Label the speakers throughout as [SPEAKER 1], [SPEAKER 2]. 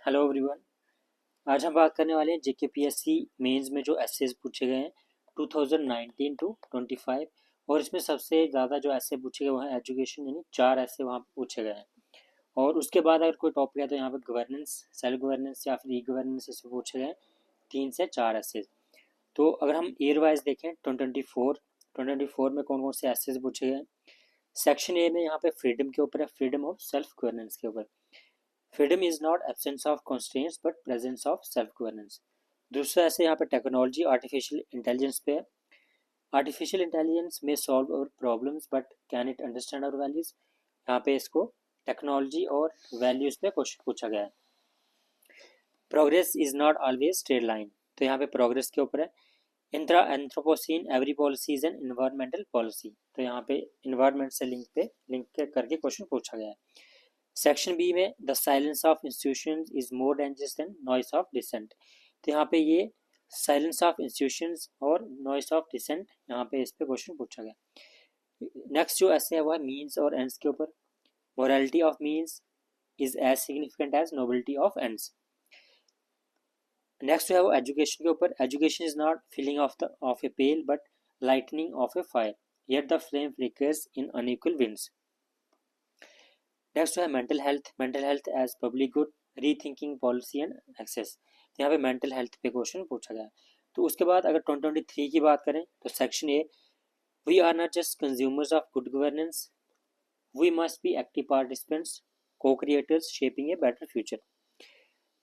[SPEAKER 1] Hello everyone. आज हम बात करने वाले हैं जेकेपीएससी मेंस में जो एसेस पूछे गए हैं 2019 टू 25। और इसमें सबसे ज़्यादा जो ऐसे पूछे गए वो हैं एजुकेशन, यानी 4 ऐसे वहाँ पे पूछे गए हैं। और उसके बाद अगर कोई टॉपिक है तो यहाँ पे गवर्नेंस, सेल्फ गवर्नेंस या फिर ई गवर्नेंस इससे पूछे गए हैं 3 से 4 ऐसे। तो अगर हम ईयर वाइज देखें 2024 में कौन कौन से ऐसे पूछे गए हैं। सेक्शन ए में यहाँ पे फ्रीडम के ऊपर है, फ्रीडम ऑफ सेल्फ गवर्नेंस के ऊपर। Freedom is not absence of constants but presence of self governance. दूसरा ऐसे यहाँ पे टेक्नोलॉजी आर्टिफिशियल इंटेलिजेंस पे है। आर्टिफिशियल इंटेलिजेंस में solve our problems but can it understand our values. यहाँ पे इसको टेक्नोलॉजी और वैल्यूज पे क्वेश्चन पूछा गया है। Progress is not always straight line, तो यहाँ पे प्रोग्रेस के ऊपर है। Intra anthropocene every policy is an environmental policy, तो यहाँ पे इन्वायरमेंट से लिंक करके क्वेश्चन पूछा गया है। सेक्शन बी में the silence of institutions is more dangerous than noise of dissent, तो यहाँ पे ये साइलेंस ऑफ इंस्टीट्यूशंस और नॉइस ऑफ डिसेंट, यहाँ पे इस पे क्वेश्चन पूछा गया। नेक्स्ट जो ऐसे है वो है मीन्स और एंड्स के ऊपर। Morality of means is as significant as nobility of ends. Next जो है वो एजुकेशन के ऊपर। Education is not filling of a pail but lightning of a fire, yet the flame flickers in unequal winds. Next जो है mental health as public good, rethinking policy and access, यहाँ पे mental health पे question पूछा गया। तो उसके बाद अगर 2023 की बात करें तो section A, we are not just consumers of good governance, we must be active participants, co-creators shaping a better future.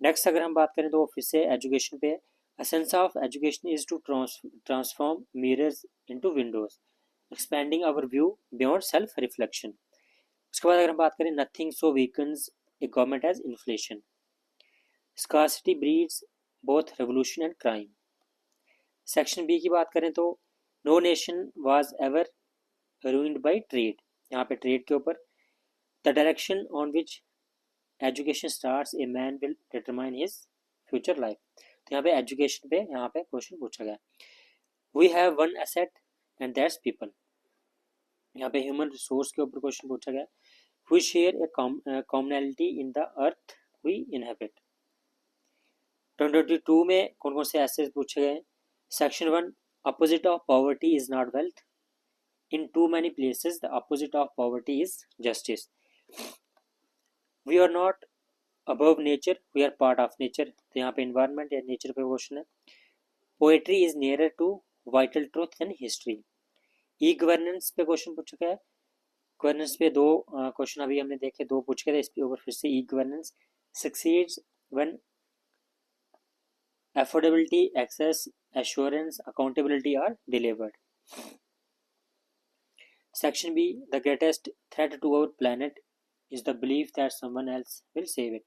[SPEAKER 1] Next अगर हम बात करें तो फिर से एजुकेशन पे है। A sense of education is to transform mirrors into windows, expanding our view beyond self reflection. उसके बाद अगर हम बात करें nothing so weakens a government as inflation, scarcity breeds both revolution and crime. Section B की बात करें तो no nation was ever ruined by trade, यहाँ पे ट्रेड के ऊपर। The direction on which education starts a man will determine his future life, तो यहाँ पे एजुकेशन पे यहाँ पे क्वेश्चन पूछा गया। We have one asset and that's people, यहाँ पे ह्यूमन रिसोर्स के ऊपर क्वेश्चन पूछा गया। We share a commonality in the earth we inhabit. 2022 में कौन कौन से एसेस पूछे गए। सेक्शन 1, opposite of poverty is not wealth, in too many places the opposite of poverty is justice. We are not above nature, we are part of nature, तो यहाँ पे इन्वायरमेंट या नेचर पे क्वेश्चन है। Poetry is nearer to vital truth than history. E governance पे question पूछा गया है। गवर्नेंस पे दो क्वेश्चन अभी हमने देखे, दो पूछ गए थे, इस पे ऊपर फिर से e governance succeeds when affordability, access, assurance, accountability are delivered. Section B, the greatest threat to our planet is the belief that someone else will save it.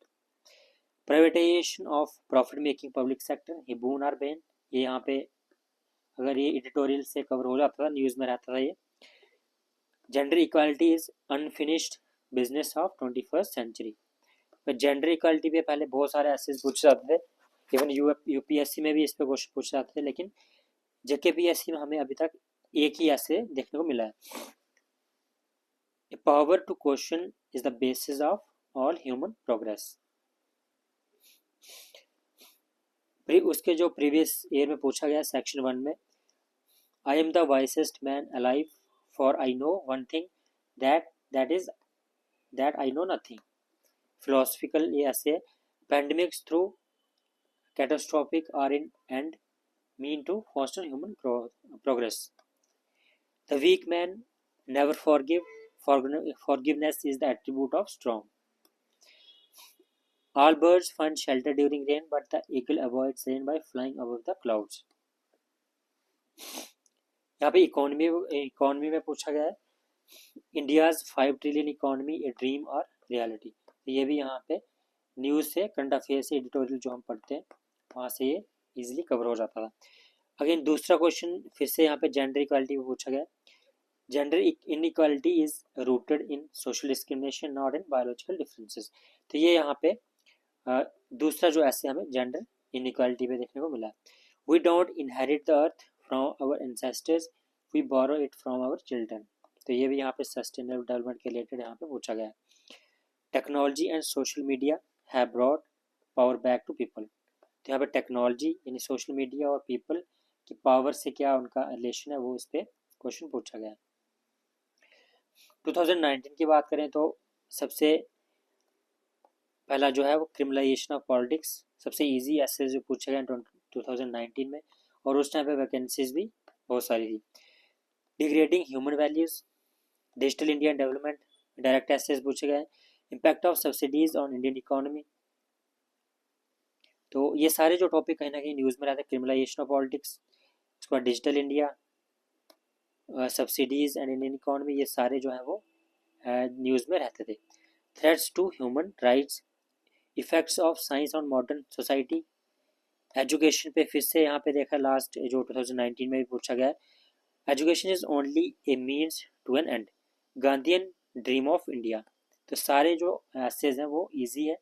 [SPEAKER 1] Privatization of profit-making public sector, ये boon और bane, ये यहाँ पे अगर ये editorial से cover हो जाता था, न्यूज़ में रहता था ये। Gender equality is unfinished business of 21st century. Gender equality पे पहले बहुत सारे ऐसे पूछे जाते थे, इवन यूपीएससी में भी इस पे क्वेश्चन पूछे जाते थे, लेकिन जेकेपीएससी में हमें अभी तक एक ही ऐसे देखने को मिला है। Power to question is the basis of all human progress. उसके जो प्रीवियस ईयर में पूछा गया सेक्शन 1 में, I am the wisest man alive for I know one thing that I know nothing. Philosophical ये ऐसे, pandemics through catastrophic are in and mean to foster human progress. The weak man never forgive. Forgiveness is the attribute of strong. All birds find shelter during rain, but the eagle avoids rain by flying above the clouds. यहाँ पे economy में पूछा गया है, India's 5 trillion economy a dream और reality, ये भी यहाँ पे न्यूज़ से, करंट अफेयर से, एडिटोरियल जो हम पढ़ते हैं वहाँ से ये इजीली कवर हो जाता था। अगेन दूसरा क्वेश्चन फिर से यहाँ पे जेंडर इक्वालिटी में पूछा गया। Gender inequality is rooted in social discrimination not in biological differences, तो ये यहाँ पे दूसरा जो ऐसे हमें जेंडर इनइक्वालिटी पे देखने को मिला। We don't inherit the earth from our ancestors, we borrow it from our children, तो ये भी यहाँ पे सस्टेनेबल डेवलपमेंट के रिलेटेड यहाँ पे पूछा गया है। Technology and social media have brought power back to people. तो यहाँ पे टेक्नोलॉजी यानी सोशल मीडिया और पीपल की पावर से क्या उनका रिलेशन है, वो इस पर क्वेश्चन पूछा गया है। 2019 की बात करें तो सबसे पहला जो है वो क्रिमिनलाइजेशन ऑफ पॉलिटिक्स, सबसे इजी ऐसे जो पूछे गए 2019 में, और उस टाइम पे वैकेंसीज भी बहुत सारी थी। Degrading human values, digital India development, direct essays पूछे गए, impact of subsidies on Indian economy. तो ये सारे जो टॉपिक कहीं ना कहीं न्यूज़ में रहते हैं, क्रिमिनलाइजेशन ऑफ पॉलिटिक्स, उसके बाद digital India, subsidies and Indian economy, ये सारे जो है वो न्यूज़ में रहते थे। Threats to human rights, effects of science on modern society, education पे फिर से यहाँ पे देखा लास्ट जो 2019 में भी पूछा गया है, education is only a means to an end, Gandhian dream of India. तो सारे जो एसेज हैं वो इजी है,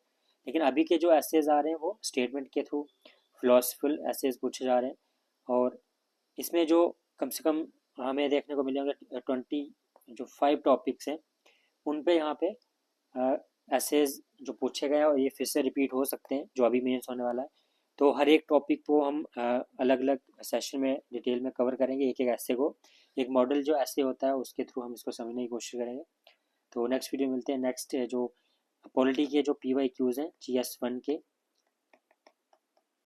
[SPEAKER 1] लेकिन अभी के जो एसेज आ रहे हैं वो स्टेटमेंट के थ्रू फिलोसफिकल एसेज पूछे जा रहे हैं, और इसमें जो कम से कम हमें देखने को मिलेंगे 25 टॉपिक्स हैं, उन पे यहाँ पे एसेज जो पूछे गए हैं, और ये फिर से रिपीट हो सकते हैं जो अभी मेंस होने वाला है। तो हर एक टॉपिक को हम अलग अलग सेशन में डिटेल में कवर करेंगे, एक एक ऐसे को, एक मॉडल जो ऐसे होता है उसके थ्रू हम इसको समझने की कोशिश करेंगे। तो नेक्स्ट वीडियो मिलते हैं नेक्स्ट जो पॉलिटी के जो PYQs हैं GS1 के,